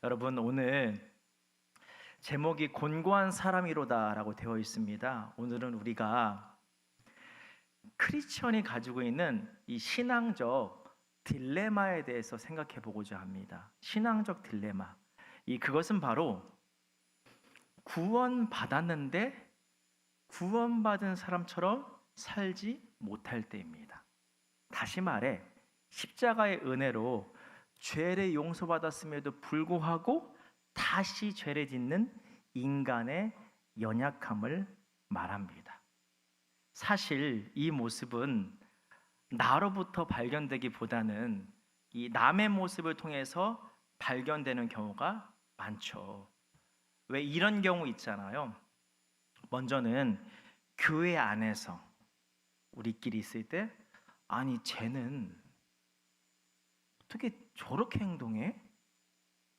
여러분, 오늘 제목이 곤고한 사람이로다라고 되어 있습니다. 오늘은 우리가 크리스천이 가지고 있는 이 신앙적 딜레마에 대해서 생각해 보고자 합니다. 신앙적 딜레마. 그것은 바로 구원받았는데 구원받은 사람처럼 살지 못할 때입니다. 다시 말해 십자가의 은혜로 죄를 용서받았음에도 불구하고 다시 죄를 짓는 인간의 연약함을 말합니다. 사실 이 모습은 나로부터 발견되기보다는 이 남의 모습을 통해서 발견되는 경우가 많죠. 왜 이런 경우 있잖아요. 먼저는 교회 안에서 우리끼리 있을 때 아니 쟤는 어떻게 저렇게 행동해?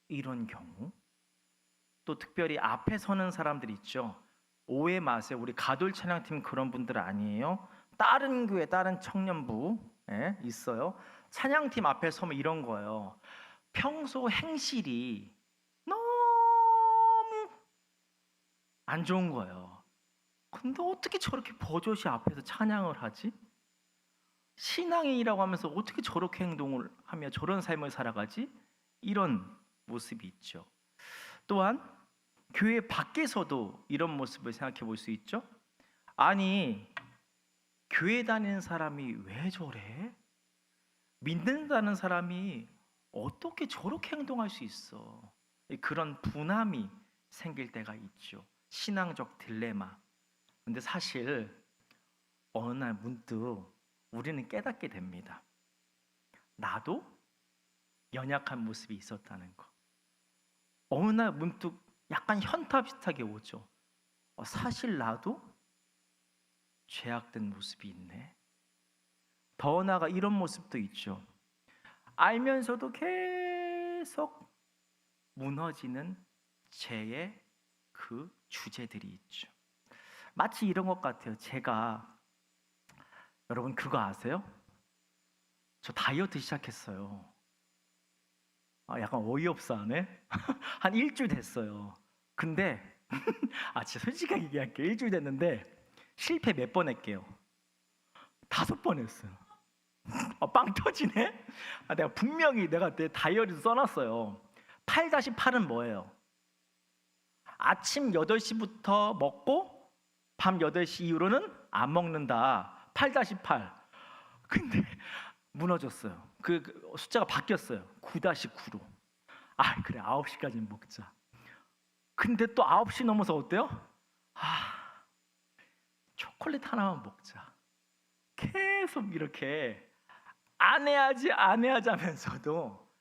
이런 경우. 또 특별히 앞에 서는 사람들 있죠. 오해 마세요. 우리 가돌 찬양팀 그런 분들 아니에요. 다른 교회 다른 청년부에 있어요. 찬양팀 앞에 서면 이런 거예요. 평소 행실이 너무 안 좋은 거예요. 근데 어떻게 저렇게 버젓이 앞에서 찬양을 하지? 신앙인이라고 하면서 어떻게 저렇게 행동을 하며 저런 삶을 살아가지? 이런 모습이 있죠. 또한 교회 밖에서도 이런 모습을 생각해 볼 수 있죠. 아니 교회 다니는 사람이 왜 저래? 믿는다는 사람이 어떻게 저렇게 행동할 수 있어? 그런 분함이 생길 때가 있죠. 신앙적 딜레마. 근데 사실 어느 날 문득 우리는 깨닫게 됩니다. 나도 연약한 모습이 있었다는 거. 어느 날 문득 약간 현타 비슷하게 오죠. 사실 나도 죄악된 모습이 있네. 더 나아가 이런 모습도 있죠. 알면서도 계속 무너지는 죄의 그 주제들이 있죠. 마치 이런 것 같아요. 여러분 그거 아세요? 저 다이어트 시작했어요. 약간 어이없어 하네? 한 일주일 됐어요. 근데 진짜 솔직하게 얘기할게요. 일주일 됐는데 실패 몇 번 했게요? 5번 했어요. 빵 터지네? 내가 분명히 내 다이어리도 써놨어요. 8-8은 뭐예요? 아침 8시부터 먹고 밤 8시 이후로는 안 먹는다. 8-8. 근데 무너졌어요. 그 숫자가 바뀌었어요. 9-9로. 그래 9시까지는 먹자. 근데 또 9시 넘어서 어때요? 초콜릿 하나만 먹자. 계속 이렇게 안 해야지 하면서도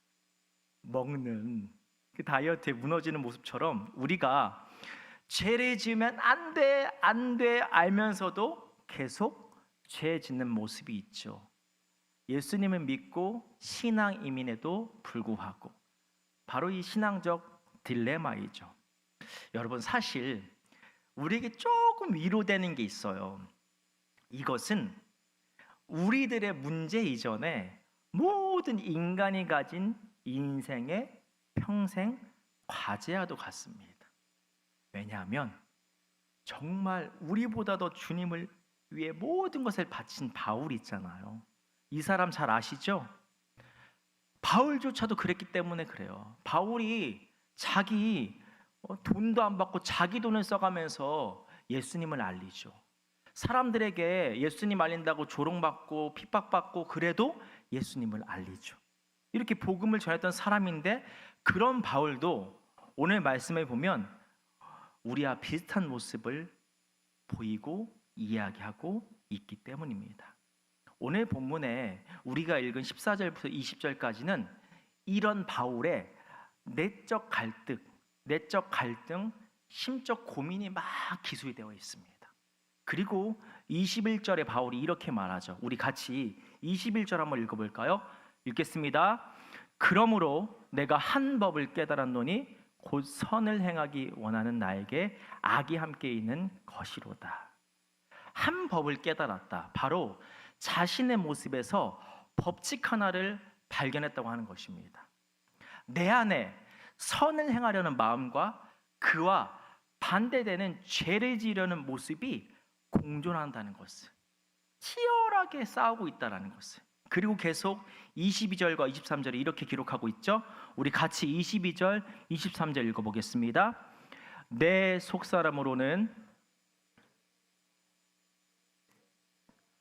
먹는 그 다이어트에 무너지는 모습처럼 우리가 죄를 지으면 안 돼 알면서도 계속 죄 짓는 모습이 있죠. 예수님을 믿고 신앙인임에도 불구하고 바로 이 신앙적 딜레마이죠. 여러분 사실 우리에게 조금 위로되는 게 있어요. 이것은 우리들의 문제 이전에 모든 인간이 가진 인생의 평생 과제와도 같습니다. 왜냐하면 정말 우리보다 더 주님을 위해 모든 것을 바친 바울이 있잖아요. 이 사람 잘 아시죠? 바울조차도 그랬기 때문에 그래요. 바울이 자기 돈도 안 받고 자기 돈을 써가면서 예수님을 알리죠. 사람들에게 예수님 알린다고 조롱받고 핍박받고 그래도 예수님을 알리죠. 이렇게 복음을 전했던 사람인데 그런 바울도 오늘 말씀에 보면 우리와 비슷한 모습을 보이고 이야기하고 있기 때문입니다. 오늘 본문에 우리가 읽은 14절부터 20절까지는 이런 바울의 내적 갈등, 심적 고민이 막 기술이 되어 있습니다. 그리고 21절에 바울이 이렇게 말하죠. 우리 같이 21절 한번 읽어볼까요? 읽겠습니다. 그러므로 내가 한 법을 깨달았노니 곧 선을 행하기 원하는 나에게 악이 함께 있는 것이로다. 한 법을 깨달았다. 바로 자신의 모습에서 법칙 하나를 발견했다고 하는 것입니다. 내 안에 선을 행하려는 마음과 그와 반대되는 죄를 지으려는 모습이 공존한다는 것을, 치열하게 싸우고 있다는 것을. 그리고 계속 22절과 23절에 이렇게 기록하고 있죠. 우리 같이 22절, 23절 읽어보겠습니다. 내 속사람으로는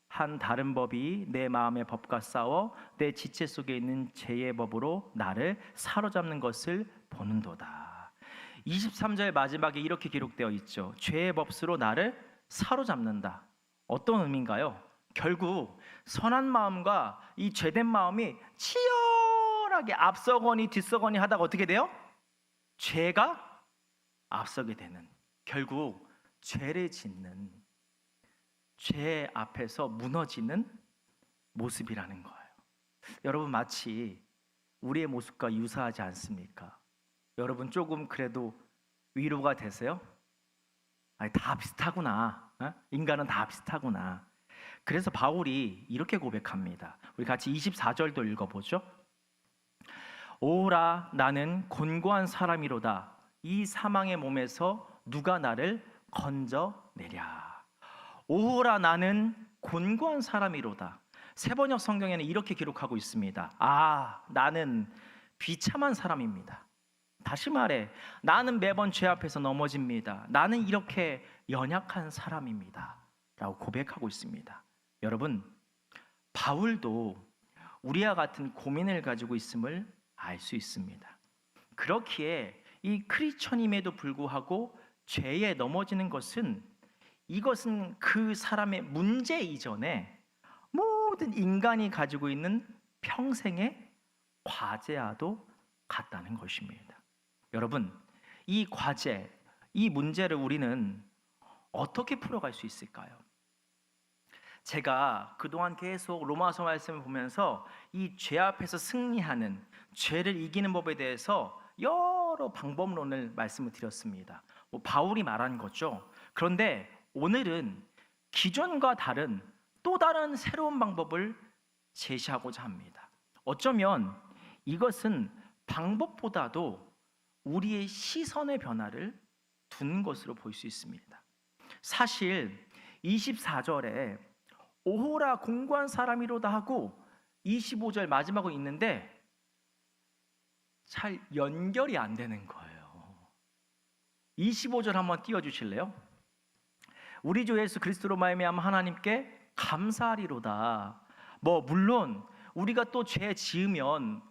한 다른 법이 내 마음의 법과 싸워 내 지체 속에 있는 죄의 법으로 나를 사로잡는 것을 보는도다. 23절 마지막에 이렇게 기록되어 있죠. 죄의 법수로 나를 사로잡는다. 어떤 의미인가요? 결국 선한 마음과 이 죄된 마음이 치열하게 앞서거니 뒤서거니 하다가 어떻게 돼요? 죄가 앞서게 되는, 결국 죄를 짓는, 죄 앞에서 무너지는 모습이라는 거예요. 여러분, 마치 우리의 모습과 유사하지 않습니까? 여러분, 조금 그래도 위로가 되세요? 아니, 다 비슷하구나. 인간은 다 비슷하구나. 그래서 바울이 이렇게 고백합니다. 우리 같이 24절도 읽어보죠. 오라, 나는 곤고한 사람이로다. 이 사망의 몸에서 누가 나를 건져내랴. 오라, 나는 곤고한 사람이로다. 세번역 성경에는 이렇게 기록하고 있습니다. 나는 비참한 사람입니다. 다시 말해, 나는 매번 죄 앞에서 넘어집니다. 나는 이렇게 연약한 사람입니다. 라고 고백하고 있습니다. 여러분, 바울도 우리와 같은 고민을 가지고 있음을 알 수 있습니다. 그렇기에 이 크리스천임에도 불구하고 죄에 넘어지는 것은, 이것은 그 사람의 문제 이전에 모든 인간이 가지고 있는 평생의 과제와도 같다는 것입니다. 여러분, 이 과제, 이 문제를 우리는 어떻게 풀어갈 수 있을까요? 제가 그동안 계속 로마서 말씀을 보면서 이 죄 앞에서 승리하는, 죄를 이기는 법에 대해서 여러 방법론을 말씀을 드렸습니다. 바울이 말한 거죠. 그런데 오늘은 기존과 다른 또 다른 새로운 방법을 제시하고자 합니다. 어쩌면 이것은 방법보다도 우리의 시선의 변화를 둔 것으로 볼 수 있습니다. 사실 24절에 오호라 공고한 사람이로다 하고 25절 마지막으로 있는데 잘 연결이 안 되는 거예요. 25절 한번 띄워주실래요? 우리 주 예수 그리스도로 말미암아 하나님께 감사하리로다. 물론 우리가 또 죄 지으면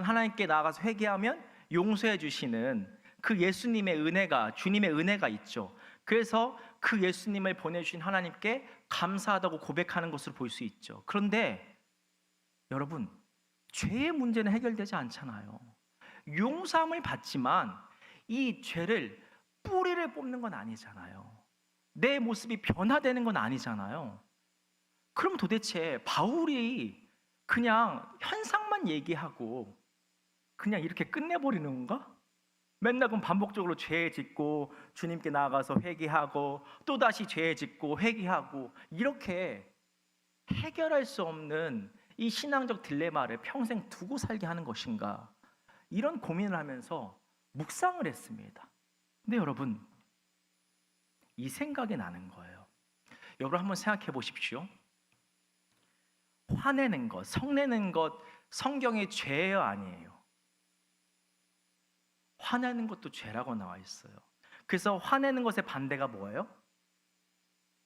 하나님께 나아가서 회개하면 용서해 주시는 그 예수님의 은혜가, 주님의 은혜가 있죠. 그래서 그 예수님을 보내주신 하나님께 감사하다고 고백하는 것을 볼 수 있죠. 그런데 여러분, 죄의 문제는 해결되지 않잖아요. 용서함을 받지만 이 죄를, 뿌리를 뽑는 건 아니잖아요. 내 모습이 변화되는 건 아니잖아요. 그럼 도대체 바울이 그냥 현상만 얘기하고 그냥 이렇게 끝내버리는 건가? 맨날 그럼 반복적으로 죄 짓고 주님께 나아가서 회개하고 또다시 죄 짓고 회개하고, 이렇게 해결할 수 없는 이 신앙적 딜레마를 평생 두고 살게 하는 것인가? 이런 고민을 하면서 묵상을 했습니다. 근데 여러분, 이 생각이 나는 거예요. 여러분 한번 생각해 보십시오. 화내는 것, 성내는 것, 성경의 죄예요, 아니에요? 화내는 것도 죄라고 나와 있어요. 그래서 화내는 것의 반대가 뭐예요?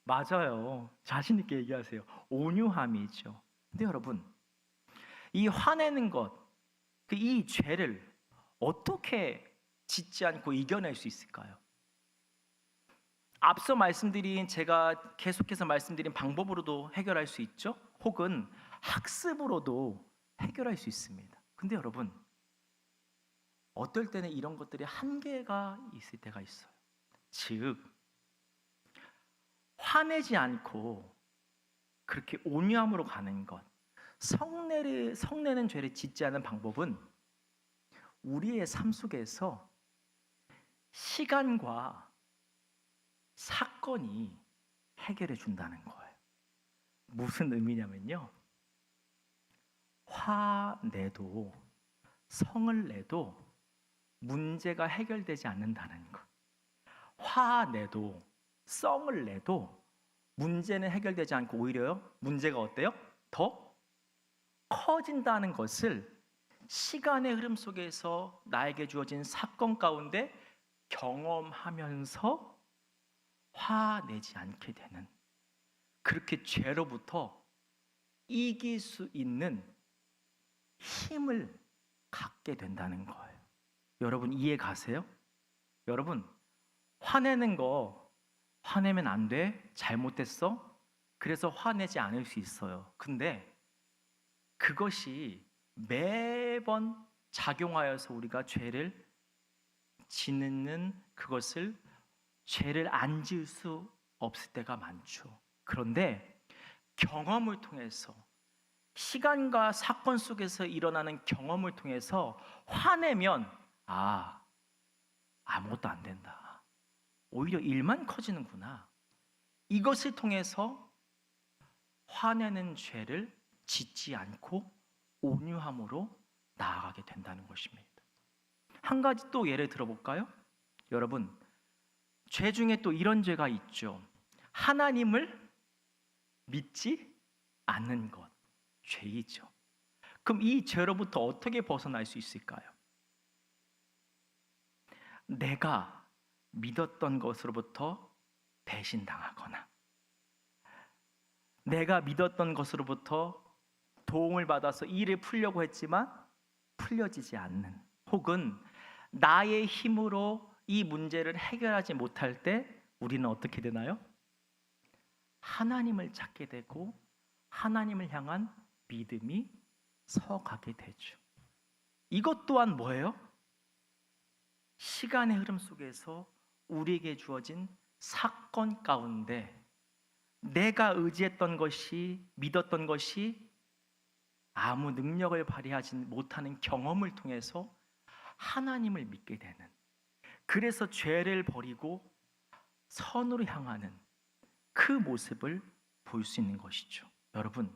맞아요. 자신 있게 얘기하세요. 온유함이죠. 근데 여러분, 이 화내는 것, 이 죄를 어떻게 짓지 않고 이겨낼 수 있을까요? 앞서 말씀드린, 제가 계속해서 말씀드린 방법으로도 해결할 수 있죠. 혹은 학습으로도 해결할 수 있습니다. 근데 여러분, 어떨 때는 이런 것들이 한계가 있을 때가 있어요. 즉, 화내지 않고 그렇게 온유함으로 가는 것, 성내는 죄를 짓지 않는 방법은 우리의 삶 속에서 시간과 사건이 해결해 준다는 거예요. 무슨 의미냐면요, 화내도 성을 내도 문제가 해결되지 않는다는 것. 화내도 썽을 내도 문제는 해결되지 않고 오히려 문제가 어때요? 더 커진다는 것을 시간의 흐름 속에서 나에게 주어진 사건 가운데 경험하면서 화내지 않게 되는, 그렇게 죄로부터 이길 수 있는 힘을 갖게 된다는 거예요. 여러분 이해 가세요? 여러분 화내는 거, 화내면 안 돼, 잘못됐어, 그래서 화내지 않을 수 있어요. 근데 그것이 매번 작용하여서 우리가 죄를 짓는, 그것을 죄를 안 지을 수 없을 때가 많죠. 그런데 경험을 통해서, 시간과 사건 속에서 일어나는 경험을 통해서 화내면 아무것도 안 된다, 오히려 일만 커지는구나, 이것을 통해서 화내는 죄를 짓지 않고 온유함으로 나아가게 된다는 것입니다. 한 가지 또 예를 들어볼까요? 여러분, 죄 중에 또 이런 죄가 있죠. 하나님을 믿지 않는 것, 죄이죠. 그럼 이 죄로부터 어떻게 벗어날 수 있을까요? 내가 믿었던 것으로부터 배신당하거나, 내가 믿었던 것으로부터 도움을 받아서 일을 풀려고 했지만 풀려지지 않는, 혹은 나의 힘으로 이 문제를 해결하지 못할 때 우리는 어떻게 되나요? 하나님을 찾게 되고 하나님을 향한 믿음이 서가게 되죠. 이것 또한 뭐예요? 시간의 흐름 속에서 우리에게 주어진 사건 가운데 내가 의지했던 것이, 믿었던 것이 아무 능력을 발휘하지 못하는 경험을 통해서 하나님을 믿게 되는, 그래서 죄를 버리고 선으로 향하는 그 모습을 볼 수 있는 것이죠. 여러분,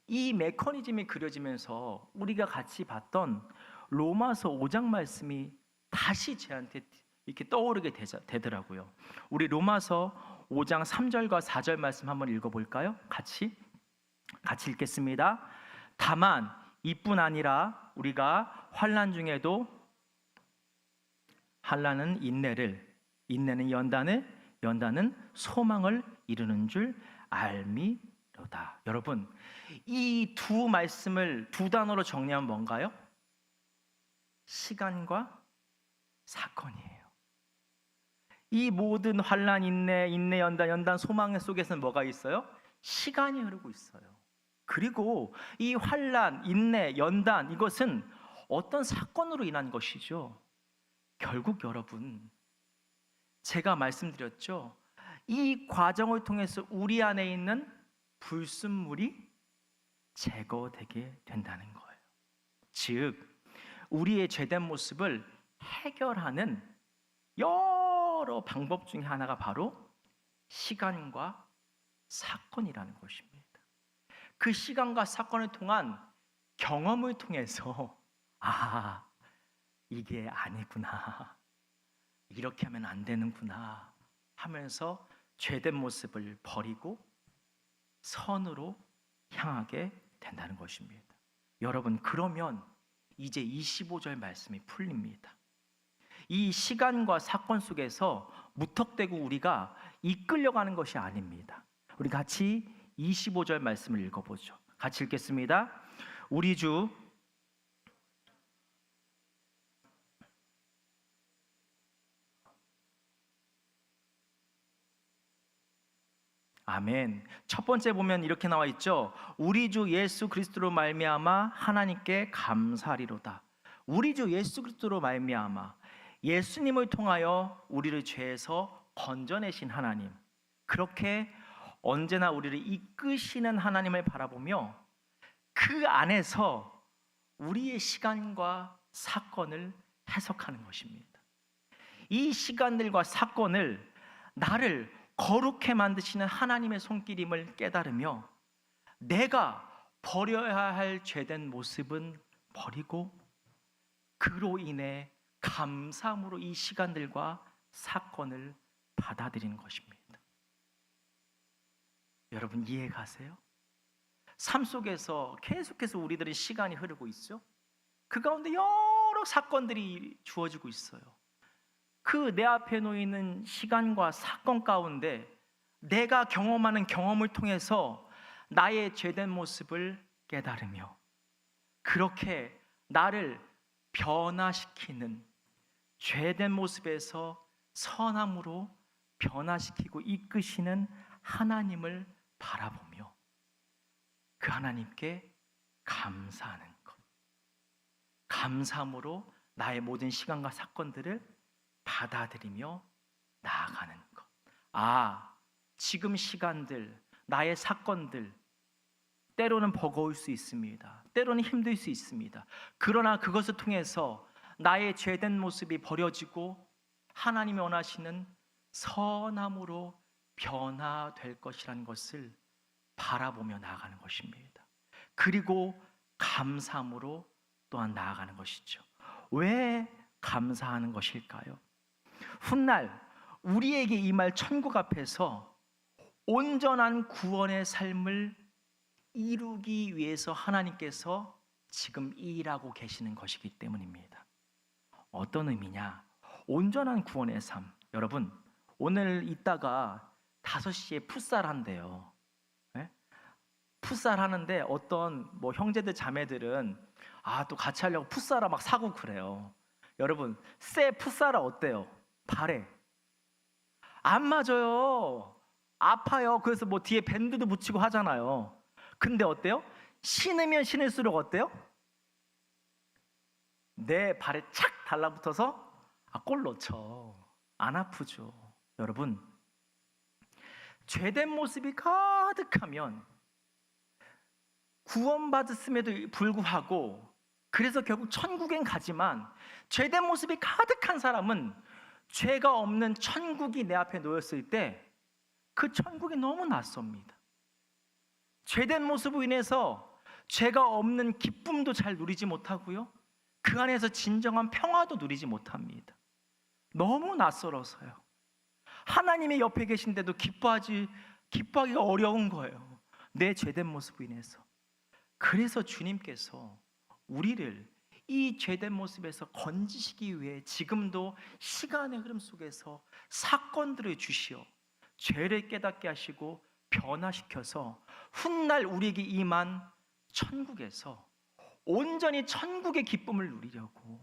이 메커니즘이 그려지면서 우리가 같이 봤던 로마서 5장 말씀이 다시 저한테 이렇게 떠오르게 되더라고요. 우리 로마서 5장 3절과 4절 말씀 한번 읽어볼까요? 같이 읽겠습니다. 다만 이뿐 아니라 우리가 환난 중에도 환난은 인내를, 인내는 연단을, 연단은 소망을 이루는 줄 알미로다. 여러분, 이 두 말씀을 두 단어로 정리하면 뭔가요? 시간과 사건이에요. 이 모든 환난, 인내, 연단, 연단 소망 속에서는 뭐가 있어요? 시간이 흐르고 있어요. 그리고 이 환난, 인내, 연단, 이것은 어떤 사건으로 인한 것이죠. 결국 여러분, 제가 말씀드렸죠. 이 과정을 통해서 우리 안에 있는 불순물이 제거되게 된다는 거예요. 즉, 우리의 죄된 모습을 해결하는 여러 방법 중에 하나가 바로 시간과 사건이라는 것입니다. 그 시간과 사건을 통한 경험을 통해서 이게 아니구나, 이렇게 하면 안 되는구나 하면서 죄된 모습을 버리고 선으로 향하게 된다는 것입니다. 여러분, 그러면 이제 25절 말씀이 풀립니다. 이 시간과 사건 속에서 무턱대고 우리가 이끌려가는 것이 아닙니다. 우리 같이 25절 말씀을 읽어보죠. 같이 읽겠습니다. 우리 주 아멘. 첫 번째 보면 이렇게 나와 있죠. 우리 주 예수 그리스도로 말미암아 하나님께 감사하리로다. 우리 주 예수 그리스도로 말미암아, 예수님을 통하여 우리를 죄에서 건져내신 하나님, 그렇게 언제나 우리를 이끄시는 하나님을 바라보며 그 안에서 우리의 시간과 사건을 해석하는 것입니다. 이 시간들과 사건을 나를 거룩해 만드시는 하나님의 손길임을 깨달으며 내가 버려야 할 죄된 모습은 버리고 그로 인해 감사함으로 이 시간들과 사건을 받아들이는 것입니다. 여러분 이해가세요? 삶 속에서 계속해서 우리들의 시간이 흐르고 있죠. 그 가운데 여러 사건들이 주어지고 있어요. 그 내 앞에 놓이는 시간과 사건 가운데 내가 경험하는 경험을 통해서 나의 죄된 모습을 깨달으며 그렇게 나를 변화시키는 죄된 모습에서 선함으로 변화시키고 이끄시는 하나님을 바라보며 그 하나님께 감사하는 것, 감사함으로 나의 모든 시간과 사건들을 받아들이며 나아가는 것. 지금 시간들, 나의 사건들 때로는 버거울 수 있습니다. 때로는 힘들 수 있습니다. 그러나 그것을 통해서 나의 죄된 모습이 버려지고 하나님이 원하시는 선함으로 변화될 것이라는 것을 바라보며 나아가는 것입니다. 그리고 감사함으로 또한 나아가는 것이죠. 왜 감사하는 것일까요? 훗날 우리에게 임할 천국 앞에서 온전한 구원의 삶을 이루기 위해서 하나님께서 지금 일하고 계시는 것이기 때문입니다. 어떤 의미냐? 온전한 구원의 삶. 여러분, 오늘 이따가 5시에 풋살 한대요. 네? 풋살 하는데 어떤 형제들 자매들은 또 같이 하려고 풋살아 막 사고 그래요. 여러분, 새 풋살아 어때요? 발에 안 맞아요. 아파요. 그래서 뒤에 밴드도 붙이고 하잖아요. 근데 어때요? 신으면 신을수록 어때요? 내 발에 착 달라붙어서 골 넣죠. 안 아프죠. 여러분, 죄된 모습이 가득하면 구원받았음에도 불구하고 그래서 결국 천국엔 가지만 죄된 모습이 가득한 사람은 죄가 없는 천국이 내 앞에 놓였을 때 그 천국이 너무 낯섭니다. 죄된 모습으로 인해서 죄가 없는 기쁨도 잘 누리지 못하고요, 그 안에서 진정한 평화도 누리지 못합니다. 너무 낯설어서요. 하나님의 옆에 계신데도 기뻐하기가 어려운 거예요. 내 죄된 모습으로 인해서. 그래서 주님께서 우리를 이 죄된 모습에서 건지시기 위해 지금도 시간의 흐름 속에서 사건들을 주시어 죄를 깨닫게 하시고 변화시켜서 훗날 우리에게 임한 천국에서 온전히 천국의 기쁨을 누리려고,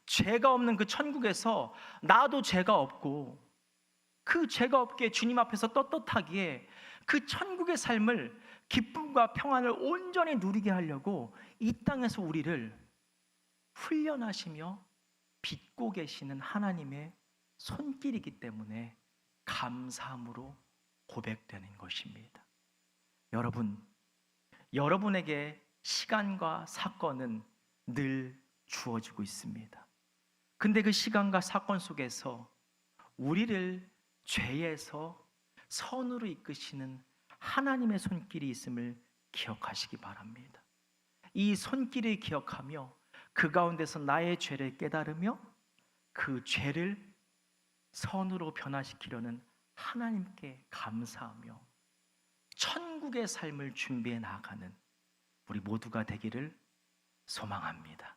죄가 없는 그 천국에서 나도 죄가 없고 그 죄가 없게 주님 앞에서 떳떳하기에 그 천국의 삶을 기쁨과 평안을 온전히 누리게 하려고 이 땅에서 우리를 훈련하시며 빚고 계시는 하나님의 손길이기 때문에 감사함으로 고백되는 것입니다. 여러분, 여러분에게 시간과 사건은 늘 주어지고 있습니다. 근데 그 시간과 사건 속에서 우리를 죄에서 선으로 이끄시는 하나님의 손길이 있음을 기억하시기 바랍니다. 이 손길을 기억하며 그 가운데서 나의 죄를 깨달으며 그 죄를 선으로 변화시키려는 하나님께 감사하며 천국의 삶을 준비해 나가는 우리 모두가 되기를 소망합니다.